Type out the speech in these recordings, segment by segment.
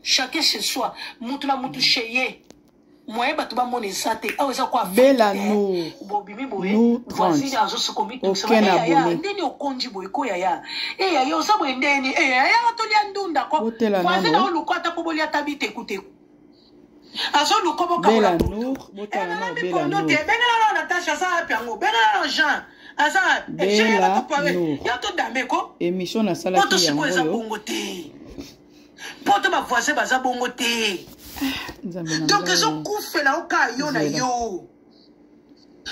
Chacun chez soi. Moutula moutou cheye. Moi, batuba mon esate. Ah, ça quoi? Bella nous. Nous voici à ce comité. Ndeni okonji boyko yaya. Eh yaya osa bwendeni. Eh yaya to liandunda ko. Voici na olukota ko bolia tabite kute. Aso lukobo ka. Bella nous. Botala no Bella nous. Benga na Natasha sa piango. Benga na Jean. Asa Bella nous. Ya to dameko. Émission na sala ki ya ngolo. Poto ba voisin baza bongo te. Donc ils ont coupé là au cas yo na yo.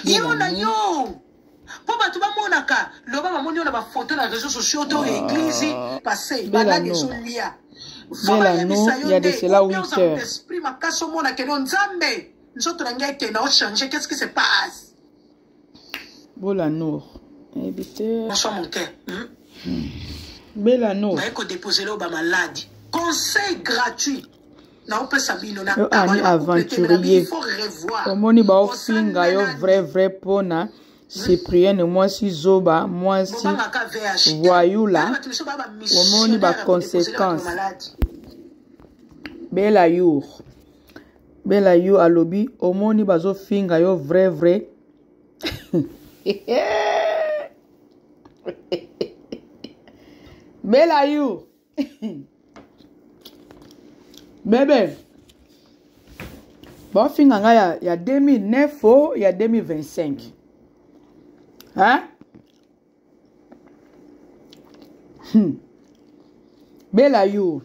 Yo na yo. Po ba tuba monaka, lo ba moni na ba photo na réseaux sociaux to église passé, bana de solia. Bella no, il y a de cela 8 heures. Esprit makaso mona ke no nzambe. Nzoto na ngai te na o changer, qu'est-ce qui se passe? Bella no. Éditeur. Bonsoir mon cœur. Bella no. Na ko déposer là ba malade. Conseil gratuit. Non, peut s'abîmer. Yo ani aventurier. Omoni ba ofinga yo vrai pona. Cyprien moi si zoba, moi si voyou là. Omoni ba conséquence. Bella you alobi. Omoni ba zo finga yo vrai. Bella you. Bébé, bon, fin il y a 2009, il y a 2025. Hein? Bella you.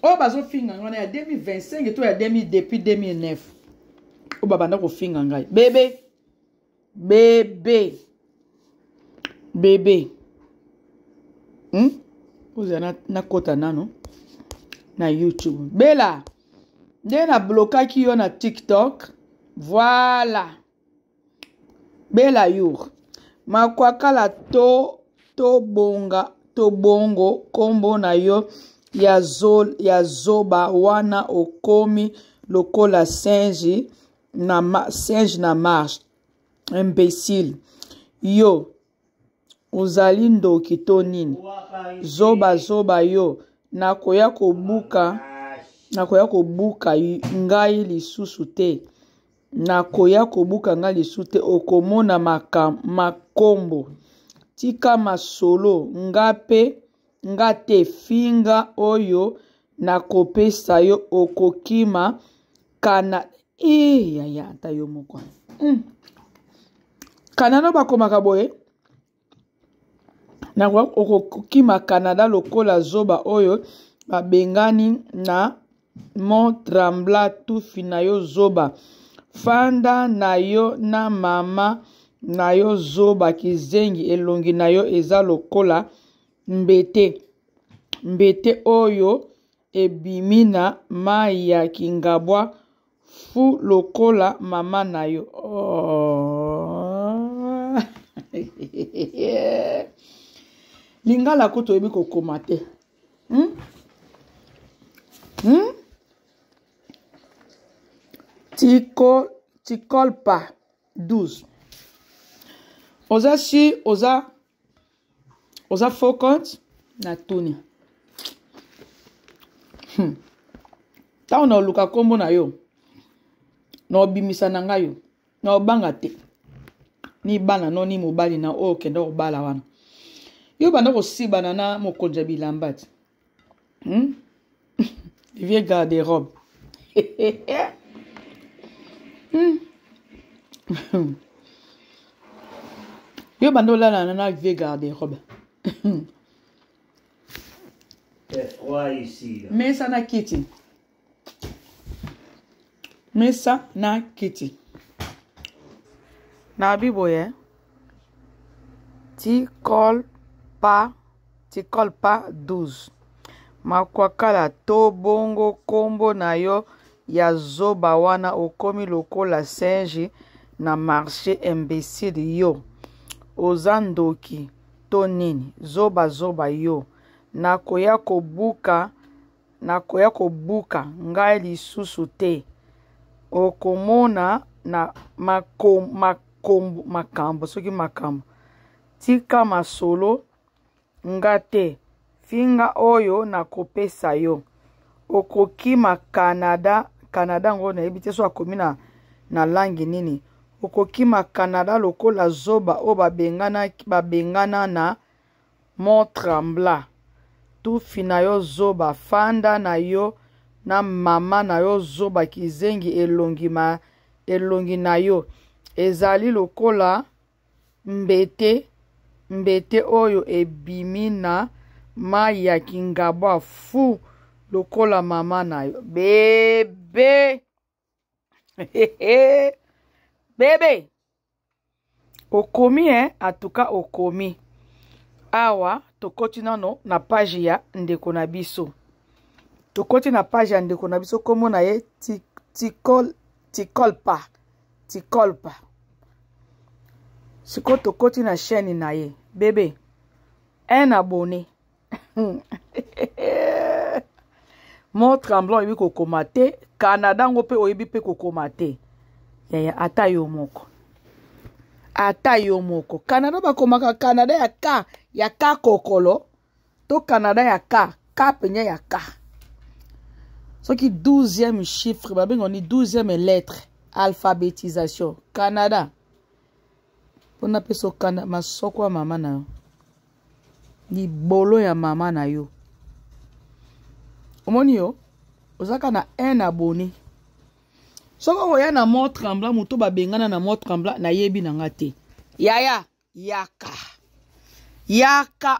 Oh, bah, so fin il y a 2025 et tout, il y a depuis 2009. Oh, bah, bah, fin bébé. Vous avez na kota nano. Na YouTube. Bella. Nde na bloka ki yo na TikTok. Voilà. Bella you. Makwakala to bongo kombo na yo ya zoba wana okomi lokola singe na marche. Imbécile. Yo. Uzali ndoki to nini. Zoba yo. Nakoya kobuka ngai lisusu te. Nakoya kobuka ngai lisusu te. Okomona makombo. Tika masolo ngate finga oyo nakopesa yo okokima kana yaya tayo moko. Kana no bakomaka boye. Na okokima Canada lokola zoba oyo babengani na Mont Tremblant tufi na yo zoba fanda na yo na mama na yo zoba kizengi elongi na yo eza lokola mbete oyo ebimi na mai ya kingabwa fu lokola mama na yo. Lingala koto ebi kokomate. Tikol pa 12. Oza faux compte na tuni. Ta ona luka kombo na yo. Na obimisa na nga yo. Na obanga te. Ni bana no ni mobali na o kenda obala wana. Yo banda ko si banana mokonja bilambati. Vieux garde-robe. Yo banda la nana vieux garde-robe. C'est froid ici. Mais ça na kiti. Na biboye. Tikol pa 12. Makwakala to bongo kombo na yo ya zoba wana okomi lokola singe na marché imbécile yo. Ozandoki to nini zoba yo. Nakoya kobuka ngai lisusu te. Okomona na makambo soki makambo. Tika masolo ngate finga oyo na kopesa yo okokima Canada ngo na ebite so akomi na langi nini okokima Canada lokola zoba o babengana na Mont Tremblant tufina yo zoba fanda na yo na mama na yo zoba kizengi elongi na yo ezali lokola mbete oyo ebimi na mai ya kingabwa fu lokola mama na yo bebe bebe okomi atuka okomi awa tokoti nano na page ya ndeko na biso tokoti na page ya ndeko na biso komona ye tikolpa siko tokoti na chaîne na ye bébé un abonné Mont Tremblant oyebi kokoma te Canada ngo pe oyebi pe kokoma te yaya ata yo moko Canada bakomaka Canada ya ka kokolo to Canada ya ka penye ya ka soki 12e chiffre babengo ni 12e lettre alphabétisation Canada pona peso Canada masoko ya mama na yo libolo ya mama na yo omoni yo ozaka na un abonné soko oya na Mont Tremblant muto babengana na Mont Tremblant na yebi na ngate yaya yaka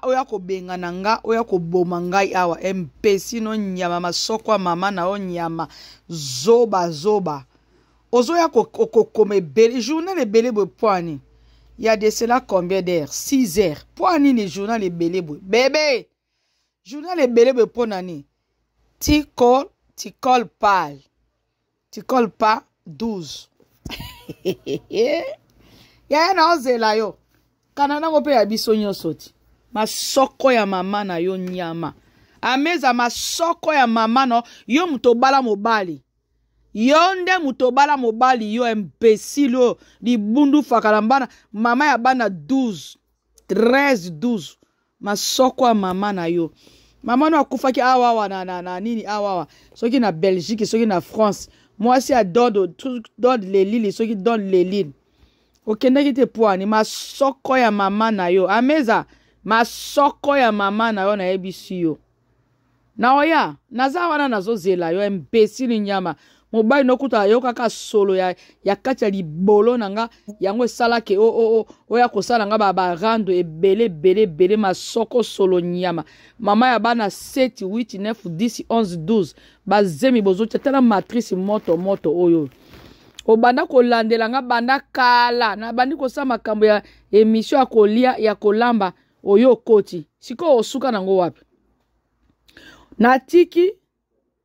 oya kobengana nga oya koboma ngai awa mpesi no nyama masoko ya mama na o nyama zoba ozoya kokoma ebele journal ebele boye poani il y a de cela combien d'heures 6 heures poani ni journal ebele boye bébé journal ebele boye ponani tikol pas 12 yaya na ozela yo Canada ngo pe ya biso nyonso ti masoko ya mama na yo nyama ameza masoko ya mama no yo mutobala mobali yo nde mutobala mobali yo imbécile yo libundu fakalambana mama ya bana 12 masoko ya mama na yo mama no akufaki awawa na nini awawa soki na Belgique soki na France mwasi a don les lili soki don les lili okendaki te poani masoko ya mama na yo ameza masoko ya mama na yo na yebisi yo na oya naza wana nazozela yo imbécile nyama mobali nokuta yo kaka solo ya kati ya libolo nanga yango esalake oya kosala nga barando ebele masoko solo nyama mama ya bana 7 8 9 10 11 12 bazemi bozotia tala matrice moto oyo obanda kolandela nga banda kala na bandi kosala makambo ya emission ya kolia ya kolamba oyo koti siko osuka nango wapi na tiki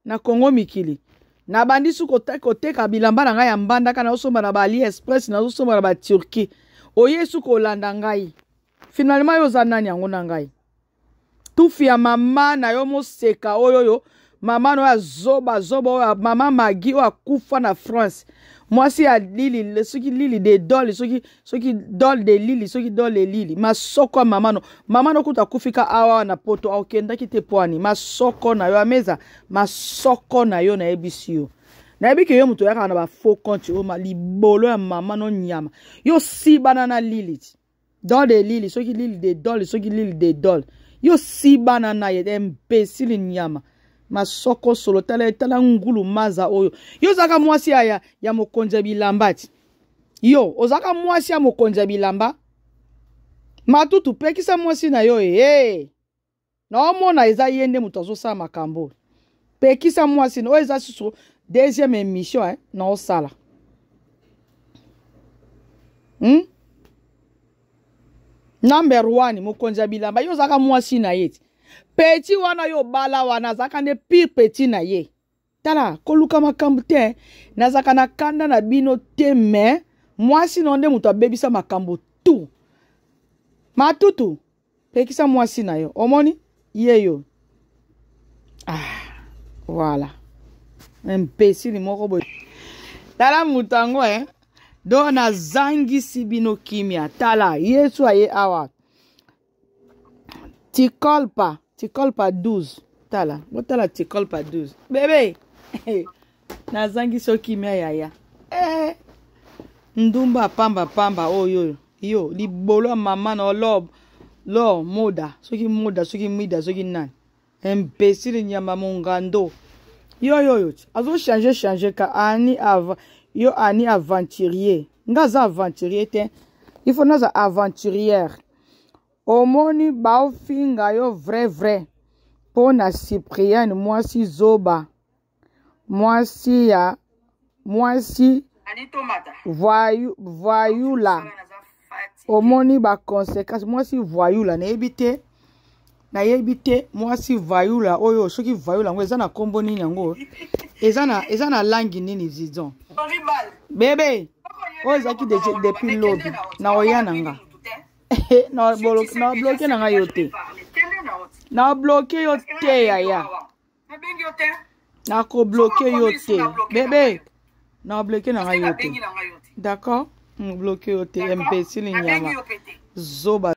na Kongo mikili na bandi su koteka bilamba na ngai ya mbanda kana osomba na Bali Express na osomba na ba Turquie oye su kolanda ngai finalement yo za nani yango na ngai tufi ya mama na yo moseka oyo mama no ya zoba oyo mama Magi oyo akufa na France mwasi ya lili soki lili de dol soki dol de lili soki dol de lili masoko mama no kuta kufika awa na poto okendaki te poani masoko na yo ameza masoko na yo na ebisi yo na ebike yo muto yaka na ba faux compte o ma libolo ya mama no nyama yo si banana lili dol de lili soki lili de dol soki lili de dol yo si banana ye imbécile nyama masoko solo tala ngulu maza oyo yo zaka mwasi ya mokonza bilamba ti yo ozaka mwasi ya mokonza bilamba matutu pekisa mwasi na yo na omona eza yende muto azosala makambo pekisa mwasi no eza susu deuxième émission na osala number 1 mokonza bilamba yo zaka mwasi na ye Petit wana yo bala wana zaka ne pire petit na ye. Tala koluka makambo te nazaka na kanda na bino te me mwasi nonde muto abebisa makambo tu. Matutu pekisa mwasi na yo. Omoni yeyo. Voilà. Imbécile moko boy. Tala mutango do na zangi sibino kimia. Tala Yesu aye awa. Tikolpa Tu colles pas 12. Tala. Botala tu colles pas 12. Bébé. Nazangi soki mea yaya. Ndumba pamba oyo. Yo, li bolo mama no lo moda. Soki mida, soki nan. Imbécile nyama mongando. Yo. Azo changer ka ani yo ani aventurier. Ngaza aventurier te. Il faut naza aventurière. Omoni bao finga yo vrai. Pona Cyprien mwasi zoba. Mwasi voyula. Omoni ba conséquence mwasi voyula na ebite. Na yebite mwasi voyula oyo soki voyula ngo eza na kombo nini yango. Eza na langi nini zizon. Bébé. Oyo zaki depuis lobby na oyana nga. Na bloqué na nga yote. Na bloqué yote yaya. Na ko bloqué yote. Bébé. Na bloqué na nga yote. D'accord? Bloqué yote imbécile nyama. Zoba.